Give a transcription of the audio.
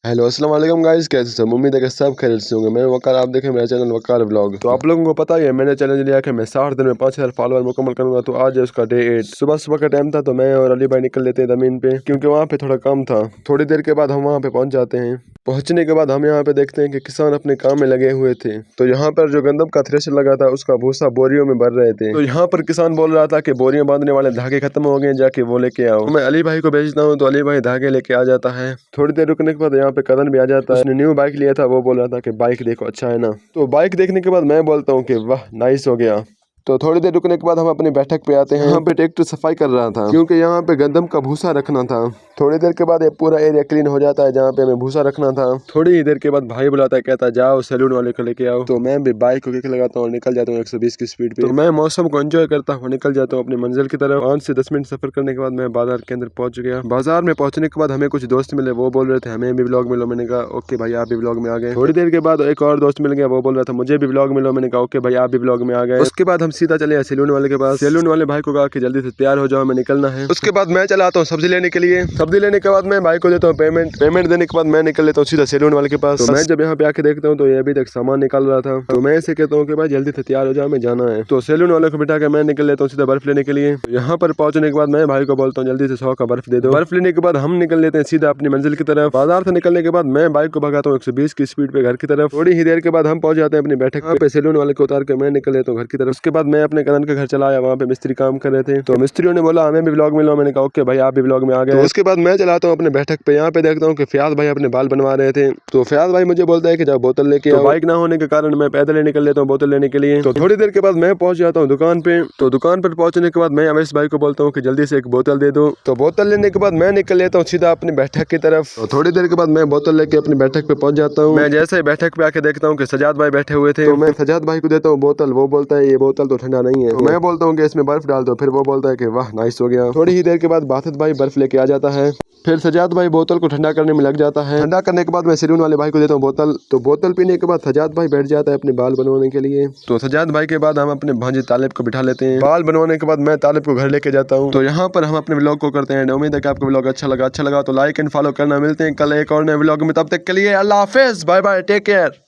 Hello अस्सलाम वालेकुम guys, कैसे सब? उम्मीद है कि सब खैरियत से होंगे। मैं वकार, आप देखें मेरा चैनल वकार व्लॉग। तो आप लोगों को पता ही है, मैंने चैलेंज लिया कि मैं 60 दिन में 5000 फॉलोअर मुकम्मल करूंगा। तो आज है उसका डे 8। सुबह सुबह का टाइम था, तो मैं और अली भाई निकल लेते हैं ज़मीन पे, क्योंकि वहाँ पे थोड़ा काम था। थोड़ी देर के बाद हम वहाँ पे पहुँच जाते हैं। पहुँचने के बाद हम यहाँ पे देखते हैं कि किसान अपने काम में लगे हुए थे। तो यहाँ पर जो गंदम का थ्रेशर लगा था, उसका भूसा बोरियों में भर रहे थे। तो यहाँ पर किसान बोल रहा था कि बोरियां बांधने वाले धागे खत्म हो गए, जाके वो लेके आओ। तो मैं अली भाई को भेजता हूँ, तो अली भाई धागे लेके आ जाता है। थोड़ी देर रुकने के बाद यहाँ पे कदन भी आ जाता है। उसने न्यू बाइक लिया था, वो बोल रहा था कि बाइक देखो अच्छा है ना। तो बाइक देखने के बाद मैं बोलता हूँ कि वाह नाइस हो गया। तो थोड़ी देर रुकने के बाद हम अपनी बैठक पे आते हैं। यहाँ पे ट्रैक्टर सफाई कर रहा था, क्योंकि यहाँ पे गंदम का भूसा रखना था। थोड़ी देर के बाद ये पूरा एरिया क्लीन हो जाता है, जहाँ पे हमें भूसा रखना था। थोड़ी ही देर के बाद भाई बुलाता है, कहता है जाओ सैलून वाले को लेके आओ। तो मैं भी बाइक को किक लगाता हूँ और निकल जाता हूँ 120 की स्पीड पे। तो मैं मौसम को एंजॉय करता हूँ, निकल जाता हूँ अपनी मंजिल की तरफ। 5 से 10 मिनट सफर करने के बाद मैं बाजार के अंदर पहुंच गया। बाजार में पहुंचने के बाद हमें कुछ दोस्त मिले, वो बोल रहे थे हमें भी व्लॉग मिलो। मैंने कहा ओके भाई, आप भी व्लॉग में आ गए। थोड़ी देर के बाद एक और दोस्त मिल गया, वो बोल रहा था मुझे भी व्लॉग मिलो। मैंने कहा ओके भाई, आप भी व्लॉग में आ गए। उसके बाद हम सीधा चले सैलून वाले के पास। सैलून वाले भाई को कहा कि जल्दी से तैयार हो जाओ, हमें निकलना है। उसके बाद मैं चला आता हूँ सब्जी लेने के लिए। सब्जी लेने के बाद मैं भाई को देता हूँ पेमेंट देने के बाद मैं निकल लेता हूँ सीधा सैलून वाले के पास। तो मैं जब यहाँ पे आके देखता हूँ, तो ये अभी तक सामान निकाल रहा था। तो मैं इसे कहता हूँ कि भाई जल्दी से तैयार हो जाओ, हमें जाना है। तो सैलून वाले को बिठा के मैं निकल लेता हूँ सीधा बर्फ लेने के लिए। यहाँ पर पहुंचने के बाद मैं भाई को बोलता हूँ जल्दी से 100 का बर्फ दे दो। बर्फ लेने के बाद हम निकल लेते हैं सीधा अपनी मंजिल की तरफ। बाजार से निकलने के बाद मैं बाइक को भगाता हूँ 120 की स्पीड पे घर की तरफ। थोड़ी ही देर के बाद हम पहुंच जाते हैं अपनी बैठक पे। सैलून वाले को उतार के मैं निकल लेता हूँ घर की तरफ। उसके बाद मैं अपने कदन के घर चला आया, वहाँ पे मिस्त्री काम कर रहे थे। तो मिस्त्रियों ने बोला हमें भी व्लॉग मिलो। मैंने कहा ओके भाई, आप भी व्लॉग में आ गए। तो उसके बाद मैं चलाता हूँ अपने बैठक पे। यहाँ पे देखता हूँ कि फयाज भाई अपने बाल बनवा रहे थे। तो फयाज भाई मुझे बोलता है कि जाओ बोतल लेके आओ। बाइक ना होने के कारण मैं पैदल ही निकल लेता हूँ बोतल लेने के लिए। तो थोड़ी देर के बाद मैं पहुंच जाता हूँ दुकान पे। तो दुकान पर पहुंचने के बाद मैं अवैस भाई को बोलता हूँ कि जल्दी से एक बोतल दे दो। तो बोतल लेने के बाद मैं निकल लेता हूँ सीधा अपनी बैठक की तरफ। तो थोड़ी देर के बाद मैं बोतल लेके अपनी बैठक पे पहुंच जाता हूँ। मैं जैसे ही बैठक पे आके देखता हूँ कि सजाद भाई बैठे हुए थे। तो मैं सजाद भाई को देता हूँ बोतल। वो बोलता है ये बोतल तो ठंडा नहीं है। तो मैं बोलता हूँ कि इसमें बर्फ डाल दो। फिर वो बोलता है कि वाह नाइस हो गया। थोड़ी ही देर के बाद बासित भाई बर्फ लेके आ जाता है। फिर सजाद भाई बोतल को ठंडा करने में लग जाता है। ठंडा करने के बाद मैं सैलून वाले भाई को देता हूँ बोतल। तो बोतल पीने के बाद सजाद भाई बैठ जाता है अपने बाल बनवाने के लिए। तो सजाद भाई के बाद हम अपने भांजे तालिब को बिठा लेते हैं। बाल बनवाने के बाद मैं तालिब को घर लेके जाता हूँ। तो यहाँ पर हम अपने व्लॉग को करते हैं। उम्मीद है कि आपको व्लॉग अच्छा लगा तो लाइक एंड फॉलो करना। मिलते हैं कल एक और नए व्लॉग में, तब तक के लिए अल्लाह हाफिज, बाय बाय, टेक केयर।